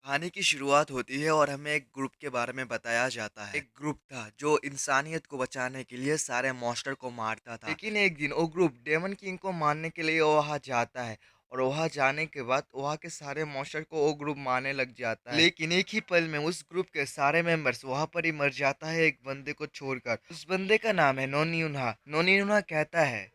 कहानी की शुरुआत होती है और हमें एक ग्रुप के बारे में बताया जाता है। एक ग्रुप था जो इंसानियत को बचाने के लिए सारे मॉन्स्टर को मारता था। लेकिन एक दिन वो ग्रुप डेमन किंग को मारने के लिए वहां जाता है और वहां जाने के बाद वहां के सारे मॉन्स्टर को वो ग्रुप मारने लग जाता है। लेकिन एक ही पल में उस ग्रुप के सारे मेंबर्स वहां पर ही मर जाता है, एक बंदे को छोड़कर। उस बंदे का नाम है नोनियुन्हा। नोनियुन्हा कहता है,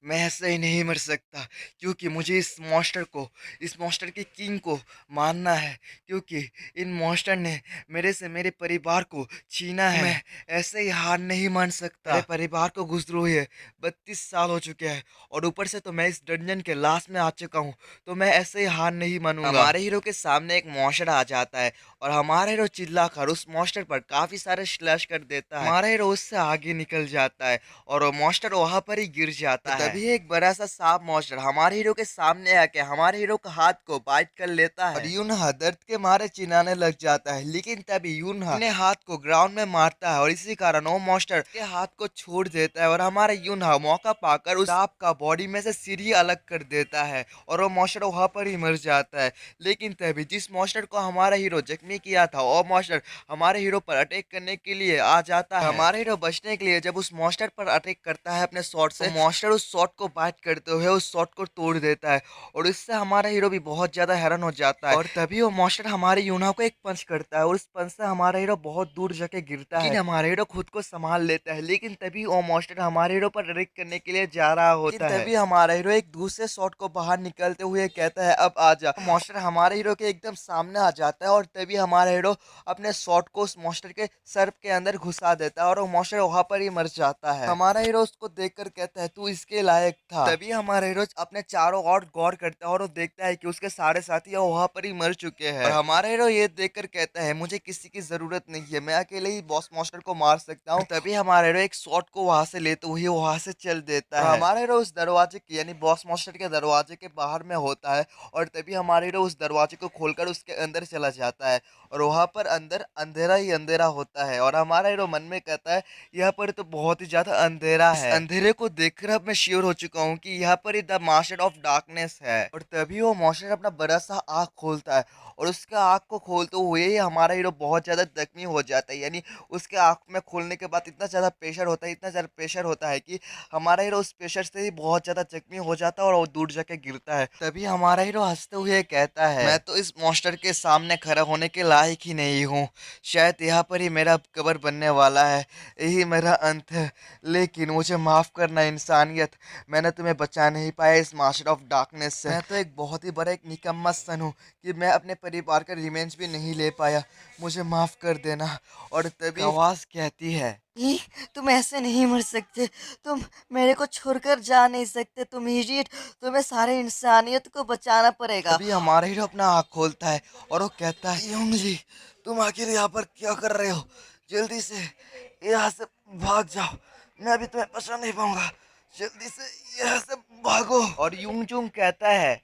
मैं ऐसे ही नहीं मर सकता, क्योंकि मुझे इस मॉन्स्टर के किंग को मानना है, क्योंकि इन मॉन्स्टर ने मेरे से मेरे परिवार को छीना है। मैं ऐसे ही हार नहीं मान सकता। मेरे परिवार को गुजरे हुए 32 साल हो चुके हैं और ऊपर से तो मैं इस डंजन के लास्ट में आ चुका हूँ, तो मैं ऐसे ही हार नहीं मानूंगा। हमारे हीरो के सामने एक मॉन्स्टर आ जाता है और हमारा हीरो चिल्लाकर उस मॉन्स्टर पर काफी सारे स्लैश कर देता है। हमारा हीरो उससे आगे निकल जाता है और वो मॉन्स्टर वहां पर ही गिर जाता है। तभी एक बड़ा सा सांप मॉन्स्टर हमारे हीरो के सामने आके हमारे हीरो का हाथ को बाइट कर लेता है और यूनहा दर्द के मारे चिल्लाने लग जाता है। लेकिन तभी यूनहा अपने हाथ को ग्राउंड में मारता है और इसी कारण वो मॉन्स्टर के हाथ को छोड़ देता है और हमारा यूनहा मौका पाकर उस सांप का बॉडी में से सीढ़ी अलग कर देता है और वो मॉन्स्टर वहां पर ही मर जाता है। लेकिन तभी जिस मॉन्स्टर को हमारा हीरो जख्मी किया था वो मॉन्स्टर हमारे हीरो पर अटैक करने के लिए आ जाता है। हमारा हीरो बचने के लिए जब उस मॉन्स्टर पर अटैक करता है अपने शॉट से, तो मॉन्स्टर उस शॉट को बाइट करते हुए उस शॉट को तोड़ देता है और इससे हमारा हीरो भी बहुत ज्यादा हैरान हो जाता है। और तभी वो मॉन्स्टर हमारे यूना को एक पंच करता है और उस पंच से हमारा हीरो बहुत दूर जाके गिरता है। लेकिन हमारा हीरो खुद को संभाल लेता है। लेकिन तभी वो मॉन्स्टर हमारे हीरो पर अटैक करने के लिए जा रहा होता है। तभी हमारा हीरो एक दूसरे शॉट को बाहर निकलते हुए कहता है, अब आ जा। मॉन्स्टर हमारे हीरो के एकदम सामने आ जाता है और तभी हमारा हीरो अपने शॉट को उस मॉन्स्टर के सर के अंदर घुसा देता है और वो मॉन्स्टर वहां पर ही मर जाता है। हमारा हीरो उसको देखकर कहता है, तू इसके लायक था। तभी हमारा हीरो अपने चारों ओर गौर करता है और वो देखता है कि उसके सारे साथी वहां पर ही मर चुके हैं और हमारा हीरो ये देखकर कहता है, मुझे किसी की जरूरत नहीं है, मैं अकेले ही बॉस मॉन्स्टर को मार सकता हूँ। तभी हमारा हीरो एक शॉट को वहां से लेते हुए वहां से चल देता है। हमारा हीरो उस दरवाजे के यानी बॉस मॉन्स्टर के दरवाजे के बाहर में होता है और तभी हमारा हीरो उस दरवाजे को खोलकर उसके अंदर चला जाता है और वहां पर अंदर अंधेरा ही अंधेरा होता है और हमारा हीरो मन में कहता है, यहाँ पर तो बहुत ही ज्यादा अंधेरा है। इस अंधेरे को देखकर अब मैं श्योर हो चुका हूँ कि यहाँ पर ही द मास्टर ऑफ डार्कनेस है। और तभी वो मास्टर अपना बड़ा सा आँख खोलता है और उसके आँख को खोलते हुए ही हमारा हीरो बहुत ज्यादा जख्मी हो जाता है। यानी उसके आँख में खोलने के बाद इतना ज्यादा प्रेशर होता है, इतना ज्यादा प्रेशर होता है कि हमारा हीरो उस प्रेशर से ही बहुत ज्यादा जख्मी हो जाता है और वो दूर जाके गिरता है। तभी हमारा हीरो हंसते हुए कहता है, मैं तो इस मॉन्स्टर के सामने खड़ा होने के लायक ही नहीं हूँ, शायद यहाँ पर ही मेरा कब्र बनने वाला है, यही मेरा अंत है। लेकिन मुझे माफ करना इंसानियत, मैंने तुम्हें बचा नहीं पाया इस मास्टर ऑफ डार्कनेस से। मैं तो एक बहुत ही बड़ा एक निकम्मा सन हूँ कि मैं अपने परिवार का रिवेंज भी नहीं ले पाया, मुझे माफ कर देना। और तभी आवाज कहती है, "ई, तुम ऐसे नहीं मर सकते, तुम मेरे को छोड़कर जा नहीं सकते, तुम इडियट, तुम्हें सारे इंसानियत को बचाना पड़ेगा। अभी हमारा हीरो अपना आँख खोलता है और वो कहता है, यंग जी, तुम आखिर यहाँ पर क्या कर रहे हो? जल्दी से यहाँ से भाग जाओ, मैं अभी तुम्हें बचा नहीं पाऊंगा, जल्दी से यहाँ से भागो। और यूं जूंग कहता है,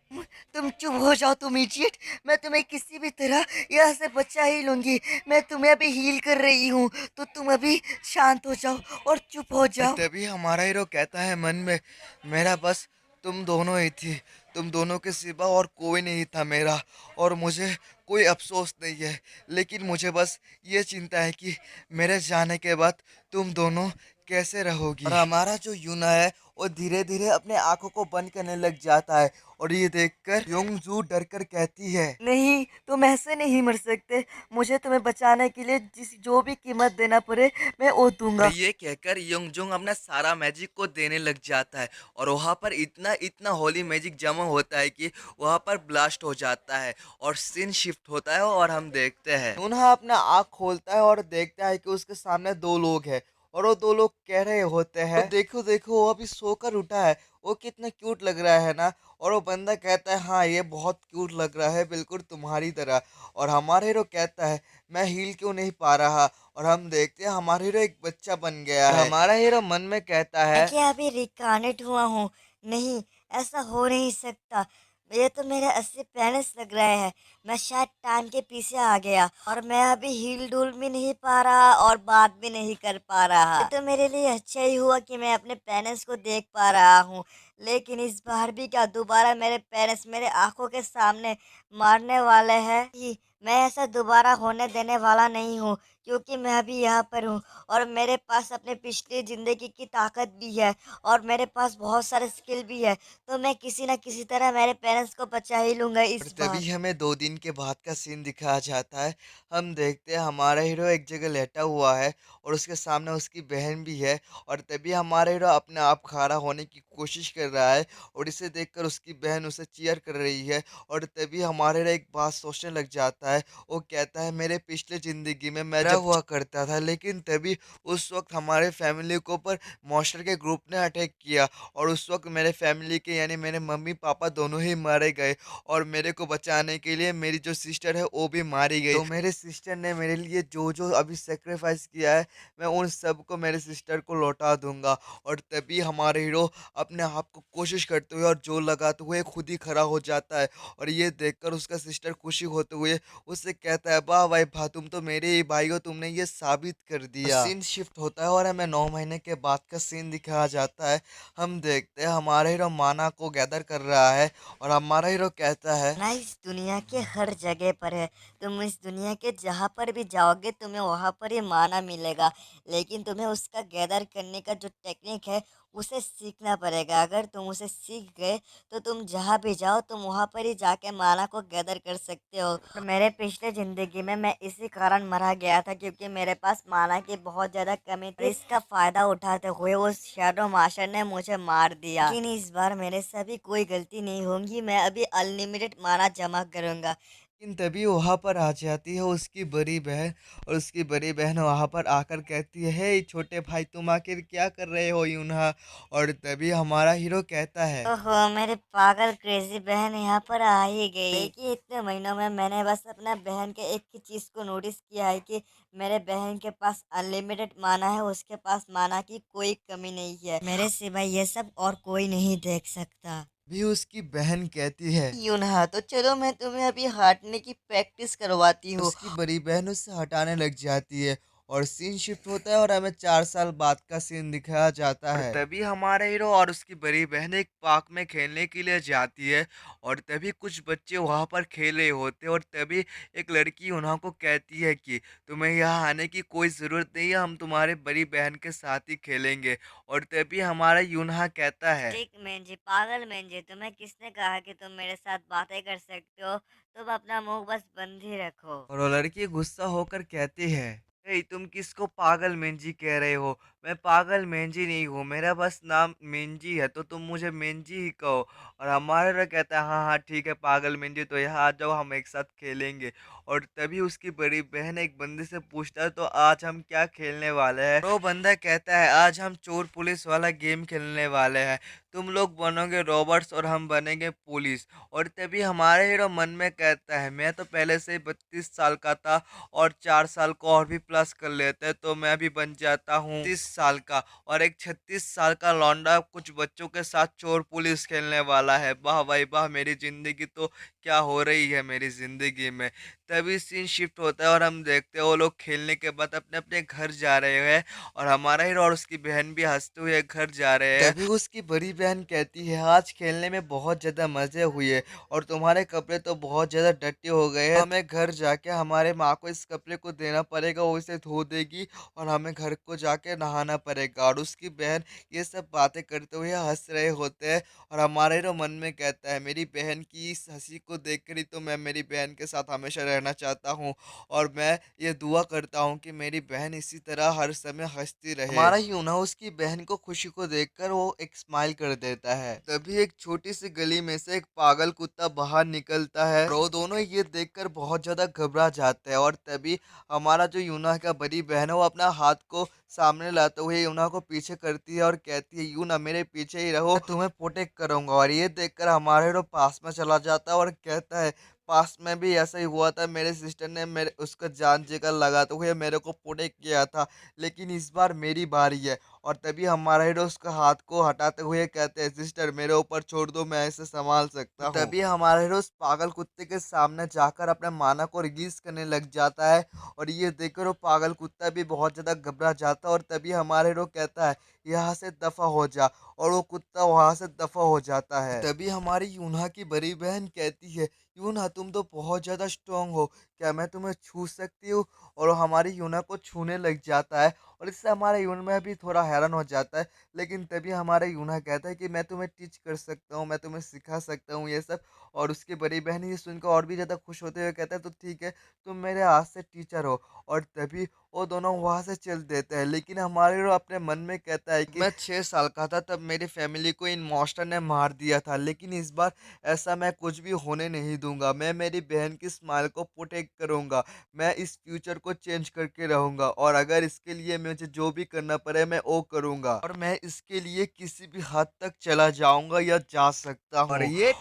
तुम चुप हो जाओ तुम इडियट, मैं तुम्हें किसी भी तरह यहाँ से बचा ही लूंगी, मैं तुम्हें अभी हील कर रही हूँ, तो तुम अभी शांत हो जाओ और चुप हो जाओ। तभी हमारा हीरो कहता है मन में, मेरा बस तुम दोनों ही थी, तुम दोनों के सिवा और कोई नहीं था मेरा, और मुझे कोई अफसोस नहीं है, लेकिन मुझे बस ये चिंता है कि मेरे जाने के बाद तुम दोनों कैसे रहोगी। और हमारा जो यूना है वो धीरे धीरे अपने आंखों को बंद करने लग जाता है और ये देखकर योंगजू डर कर कहती है, नहीं, तुम ऐसे नहीं मर सकते, मुझे तुम्हें बचाने के लिए जो भी कीमत देना पड़े मैं वो दूंगा। और ये कहकर योंगजूंग अपना सारा मैजिक को देने लग जाता है और वहां पर इतना इतना होली मैजिक जमा होता है कि वहां पर ब्लास्ट हो जाता है और सीन शिफ्ट होता है और हम देखते हैं उन्हें अपना आँख खोलता है और देखता है कि उसके सामने दो लोग हैं और वो दो लोग कह रहे होते हैं, तो देखो देखो वो अभी सोकर उठा है, वो कितना क्यूट लग रहा है ना। और वो बंदा कहता है, हाँ ये बहुत क्यूट लग रहा है, बिल्कुल तुम्हारी तरह। और हमारा हीरो कहता है, मैं हील क्यों नहीं पा रहा। और हम देखते हैं हमारा हीरो एक बच्चा बन गया है। हमारा हीरो मन में कहता मैं है, क्या अभी रिकानेट हुआ हूँ? नहीं, ऐसा हो नहीं सकता। ये तो मेरे असली पेरेंट्स लग रहे हैं। मैं शायद टाइम के पीछे आ गया और मैं अभी हील डुल भी नहीं पा रहा और बात भी नहीं कर पा रहा। ये तो मेरे लिए अच्छा ही हुआ कि मैं अपने पेरेंट्स को देख पा रहा हूँ। लेकिन इस बार भी क्या दोबारा मेरे पेरेंट्स मेरे आंखों के सामने मारने वाले हैं? ही, मैं ऐसा दोबारा होने देने वाला नहीं हूँ, क्योंकि मैं अभी यहाँ पर हूँ और मेरे पास अपने पिछली ज़िंदगी की ताकत भी है और मेरे पास बहुत सारे स्किल भी है। तो मैं किसी न किसी तरह मेरे पेरेंट्स को बचा ही लूँगा और इस बार। तभी हमें 2 दिन के बाद का सीन दिखाया जाता है। हम देखते हैं हमारा हीरो एक जगह लेटा हुआ है और उसके सामने उसकी बहन भी है और तभी हमारा हीरो अपने आप खड़ा होने की कोशिश कर रहा है और इसे देखकर उसकी बहन उसे चीयर कर रही है और तभी हमारा हीरो एक बात सोचने लग जाता है। वो कहता है मेरे पिछले ज़िंदगी में मैं जब हुआ करता था, लेकिन तभी उस वक़्त हमारे फैमिली के ऊपर मॉन्स्टर के ग्रुप ने अटैक किया और उस वक़्त मेरे फैमिली के यानी मेरे मम्मी-पापा दोनों ही मारे गए। और मेरे को बचाने के लिए मेरी जो सिस्टर है वो भी मारी गई। तो मेरे सिस्टर ने मेरे लिए जो-जो अभी सैक्रिफाइस किया है, मैं उन सबको मेरे सिस्टर को लौटा दूँगा। और तभी हमारे हीरो अपने आप को कोशिश करते हुए और जोर लगाते हुए खुद ही खड़ा हो जाता है और ये देखकर उसका सिस्टर खुशी होते हुए उससे कहता है, वाह भाई वाह! तुम तो मेरे ही भाई हो, तुमने ये साबित कर दिया। सीन शिफ्ट होता है और हमें 9 महीने के बाद का सीन दिखाया जाता है। हम देखते हैं हमारा हीरो माना को गैदर कर रहा है और हमारा हीरो कहता है, ना इस दुनिया के हर जगह पर है। तुम इस दुनिया के जहाँ पर भी जाओगे तुम्हें वहाँ पर ही माना मिलेगा। लेकिन तुम्हें उसका गैदर करने का जो टेक्निक है उसे सीखना पड़ेगा। अगर तुम उसे सीख गए तो तुम जहाँ भी जाओ तुम वहाँ पर ही जाके माना को गैदर कर सकते हो। और मेरे पिछले ज़िंदगी में मैं इसी कारण मरा गया था, क्योंकि मेरे पास माना की बहुत ज़्यादा कमी थी। इसका फ़ायदा उठाते हुए उस शैडो मास्टर ने मुझे मार दिया। लेकिन इस बार मेरे से भी कोई गलती नहीं होगी। मैं अभी अनलिमिटेड माना जमा करूँगा। लेकिन तभी वहाँ पर आ जाती है उसकी बड़ी बहन और उसकी बड़ी बहन वहाँ पर आकर कहती है, हे छोटे भाई तुम आखिर क्या कर रहे हो यूनहा? और तभी हमारा हीरो कहता है, ओहो! मेरी पागल क्रेज़ी बहन यहाँ पर आ ही गई। देखिए इतने महीनों में मैंने बस अपना बहन के एक ही चीज़ को नोटिस किया है कि मेरे बहन के पास अनलिमिटेड माना है, उसके पास माना की कोई कमी नहीं है। मेरे सिवाय ये सब और कोई नहीं देख सकता। भी उसकी बहन कहती है, यूनहा, तो चलो मैं तुम्हें अभी हारने की प्रैक्टिस करवाती हूँ। उसकी बड़ी बहन उससे हटाने लग जाती है और सीन शिफ्ट होता है और हमें 4 साल बाद का सीन दिखाया जाता है। और तभी हमारा हीरो और उसकी बड़ी बहन एक पार्क में खेलने के लिए जाती है और तभी कुछ बच्चे वहाँ पर खेल रहे होते हैं और तभी एक लड़की उन्हों को कहती है कि तुम्हें यहाँ आने की कोई ज़रूरत नहीं है, हम तुम्हारे बड़ी बहन के साथ ही खेलेंगे। और तभी हमारा यूनहा कहता है, ठीक मेंजी, पागल मेंजी, तुम्हें किसने कहा कि तुम मेरे साथ बातें कर सकते हो? तुम अपना मुंह बस बंद ही रखो। और वो लड़की गुस्सा होकर कहती है, "हे तुम किसको पागल मेंजी कह रहे हो? मैं पागल मेंजी नहीं हूँ, मेरा बस नाम मेंजी है, तो तुम मुझे मेंजी ही कहो।" और हमारा हीरो कहता है, हाँ हाँ ठीक है पागल मेंजी, तो यहाँ आ जाओ हम एक साथ खेलेंगे। और तभी उसकी बड़ी बहन एक बंदे से पूछता है, तो आज हम क्या खेलने वाले हैं? तो वो बंदा कहता है, आज हम चोर पुलिस वाला गेम खेलने वाले हैं। तुम लोग बनोगे रॉबर्ट्स और हम बनेंगे पुलिस। और तभी हमारा हीरो मन में कहता है, मैं तो पहले से ही 32 साल का था और 4 साल को और भी प्लस कर लेते हैं तो मैं भी बन जाता हूँ 30 साल का और एक 36 साल का लौंडा कुछ बच्चों के साथ चोर पुलिस खेलने वाला है। वाह भाई वाह! मेरी ज़िंदगी तो क्या हो रही है मेरी ज़िंदगी में। तभी सीन शिफ्ट होता है और हम देखते हैं वो लोग खेलने के बाद अपने-अपने घर जा रहे हैं और हमारा हीरो और उसकी बहन भी हँसते हुए घर जा रहे हैं। तभी उसकी बड़ी बहन कहती है, आज खेलने में बहुत ज़्यादा मज़े हुए और तुम्हारे कपड़े तो बहुत ज़्यादा डर्टी हो गए हैं। हमें घर जाके हमारे माँ को इस कपड़े को देना पड़ेगा, वो इसे धो देगी और हमें घर को जाके नहाना पड़ेगा। और उसकी बहन ये सब बातें करते हुए हँस रहे होते हैं और हमारा हीरो मन में कहता है, मेरी बहन की इस हँसी को देखकर ही तो मैं मेरी बहन के साथ हमेशा रहना चाहता हूँ और मैं ये दुआ करता हूँ कि मेरी बहन इसी तरह हर समय हँसती रहे। हमारा यूना उसकी बहन को खुशी को देखकर वो एक स्माइल कर देता है। तभी एक छोटी सी गली में से एक पागल कुत्ता बाहर निकलता है और वो दोनों ये देखकर बहुत ज्यादा घबरा जाते हैं। और तभी हमारा जो यूना का बड़ी बहन है वो अपना हाथ को सामने लाते हुए यूना को पीछे करती है और कहती है, यूना मेरे पीछे ही रहो, मैं तुम्हें प्रोटेक्ट करूंगा। और ये देखकर हमारा हीरो पास में चला जाता है और कहता है, पास में भी ऐसा ही हुआ था, मेरे सिस्टर ने मेरे उसका जान जिगर लगाते हुए मेरे को प्रोटेक्ट किया था, लेकिन इस बार मेरी बारी है। और तभी हमारा हीरो उसका हाथ को हटाते हुए कहते हैं, सिस्टर मेरे ऊपर छोड़ दो, मैं इसे संभाल सकता हूँ। तभी हमारा हीरो उस पागल कुत्ते के सामने जाकर अपने माना को रिलीज करने लग जाता है और ये देखकर वो पागल कुत्ता भी बहुत ज्यादा घबरा जाता है। और तभी हमारा हीरो कहता है, यहाँ से दफा हो जा, और वो कुत्ता वहां से दफा हो जाता है। तभी हमारी यूना की बड़ी बहन कहती है, यूना तुम तो बहुत ज़्यादा स्ट्रांग हो, क्या मैं तुम्हें छू सकती हूँ? और वो हमारी यूना को छूने लग जाता है और इससे हमारा यूना भी थोड़ा हैरान हो जाता है। लेकिन तभी हमारा यूना कहता है कि मैं तुम्हें टीच कर सकता हूँ, मैं तुम्हें सिखा सकता हूँ ये सब। और उसकी बड़ी बहन ये सुनकर और भी ज़्यादा खुश होते हुए कहता है, तो ठीक है, तुम मेरे आज से टीचर हो। और तभी वो दोनों वहाँ से चल देते हैं। लेकिन हमारे हीरो अपने मन में कहता है कि मैं 6 साल का था तब मेरी फैमिली को इन मॉन्स्टर ने मार दिया था, लेकिन इस बार ऐसा मैं कुछ भी होने नहीं दूँगा। मैं मेरी बहन की स्माइल को प्रोटेक्ट करूँगा। मैं इस फ्यूचर को चेंज करके रहूँगा और अगर इसके लिए मुझे जो भी करना पड़े मैं वो करूँगा और मैं इसके लिए किसी भी हद तक चला जाऊँगा या जा सकता और हूँ। ये